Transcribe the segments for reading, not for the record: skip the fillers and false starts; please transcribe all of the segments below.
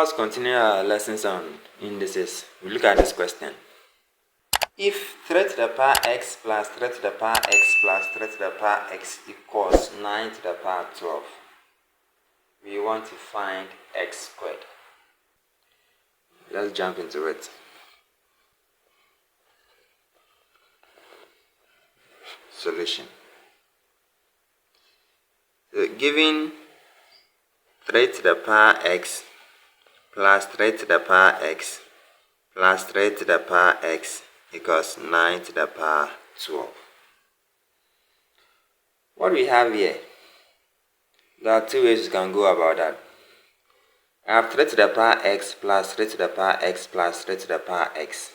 us continue our lessons on indices, we look at this question. If 3 to the power x plus 3 to the power x plus 3 to the power x equals 9 to the power 12, we want to find x squared. Let's jump into it. Solution. So given 3 to the power x plus 3 to the power x plus 3 to the power x equals 9 to the power 12. What we have here, there are two ways you can go about that. I have 3 to the power x plus 3 to the power x plus 3 to the power x.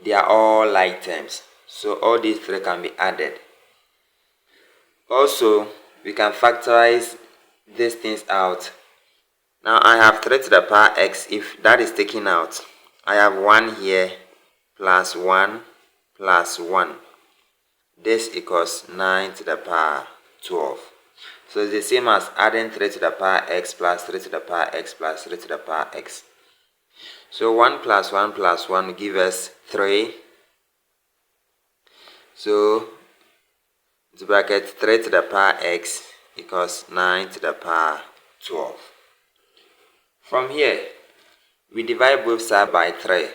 They are all like terms, so all these three can be added. Also, we can factorize these things out. Now I have 3 to the power x. If that is taken out, I have 1 here plus 1 plus 1. This equals 9 to the power 12. So it's the same as adding 3 to the power x plus 3 to the power x plus 3 to the power x. So 1 plus 1 plus 1 will give us 3. So the bracket 3 to the power x equals 9 to the power 12. From here, we divide both sides by 3.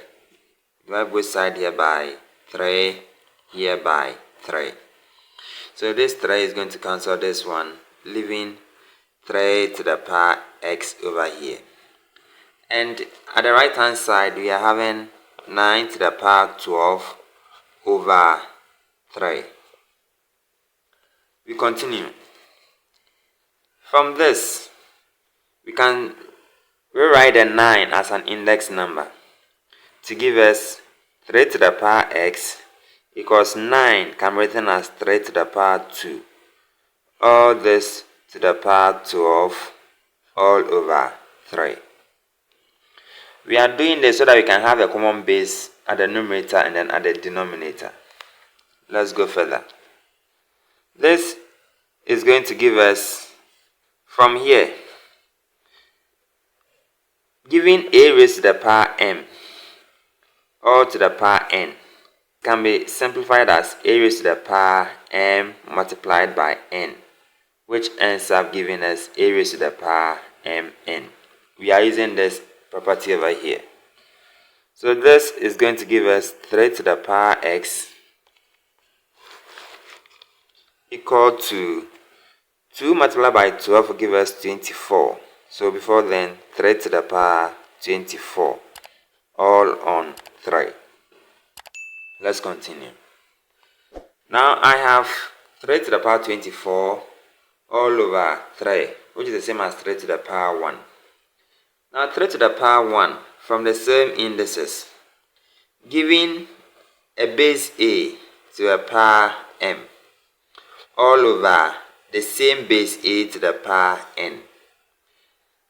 Divide both sides here by 3, here by 3. So this 3 is going to cancel this one, leaving 3 to the power x over here. And at the right hand side, we are having 9 to the power 12 over 3. We continue. From this, we can rewrite the 9 as an index number to give us 3 to the power x equals 9 can be written as 3 to the power 2. All this to the power 12 all over 3. We are doing this so that we can have a common base at the numerator and then at the denominator. Let's go further. This is going to give us, from here, giving a raised to the power m all to the power n can be simplified as a raised to the power m multiplied by n, which ends up giving us a raised to the power mn. We are using this property over here. So this is going to give us 3 to the power x equal to 2 multiplied by 12 will give us 24. So before then, 3 to the power 24 all on 3. Let's continue. Now I have 3 to the power 24 all over 3, which is the same as 3 to the power 1. Now 3 to the power 1 from the same indices, giving a base a to a power m all over the same base a to the power n.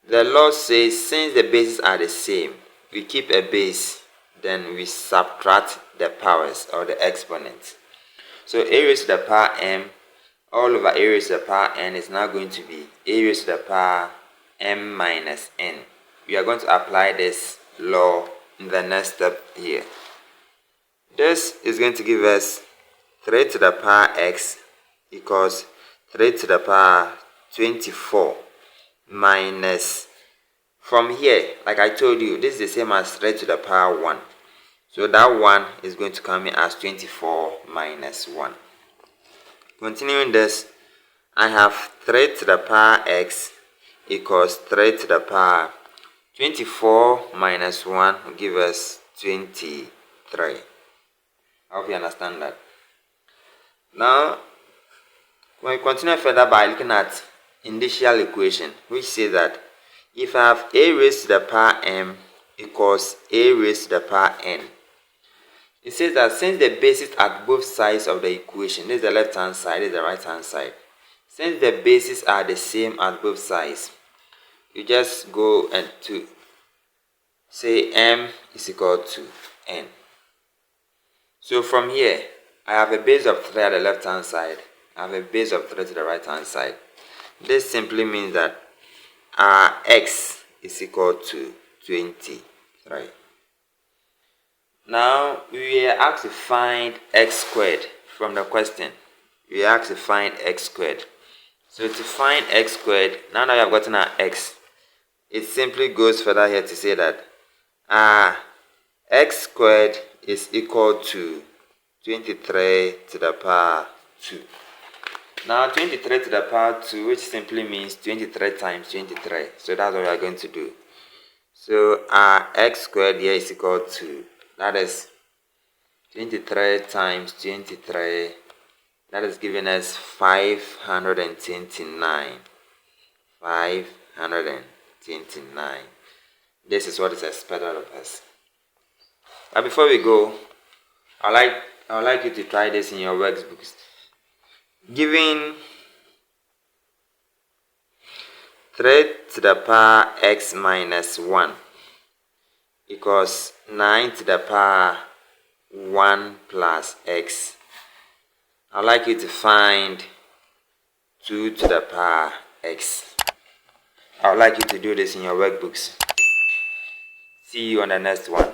The law says since the bases are the same, we keep a base, then we subtract the powers or the exponents. So a raised to the power m all over a raised to the power n is now going to be a raised to the power m minus n. We are going to apply this law in the next step here. This is going to give us 3 to the power x equals 3 to the power 24 minus, from here, like I told you, this is the same as 3 to the power 1. So that 1 is going to come in as 24 minus 1. Continuing this, I have 3 to the power x equals 3 to the power 24 minus 1 will give us 23. I hope you understand that. Now, when we continue further by looking at initial equation, which says that if I have a raised to the power m equals a raised to the power n, it says that since the bases at both sides of the equation, this is the left hand side, this is the right hand side, since the bases are the same at both sides, you just go and to say m is equal to n. So from here, I have a base of 3 at the left hand side, I have a base of 3 to the right hand side. This simply means that x is equal to 23. Now we are asked to find x squared from the question. We are asked to find x squared. So to find x squared, now that we have gotten our x, it simply goes further here to say that x squared is equal to 23 to the power 2. Now 23 to the power 2, which simply means 23 times 23. So that's what we are going to do. So our x squared here is equal to, that is 23 times 23. That is giving us 529. 529. This is what is expected of us. But before we go, I would like you to try this in your workbooks. Given 3 to the power x minus 1 equals 9 to the power 1 plus x, I would like you to find 2 to the power x. I would like you to do this in your workbooks. See you on the next one.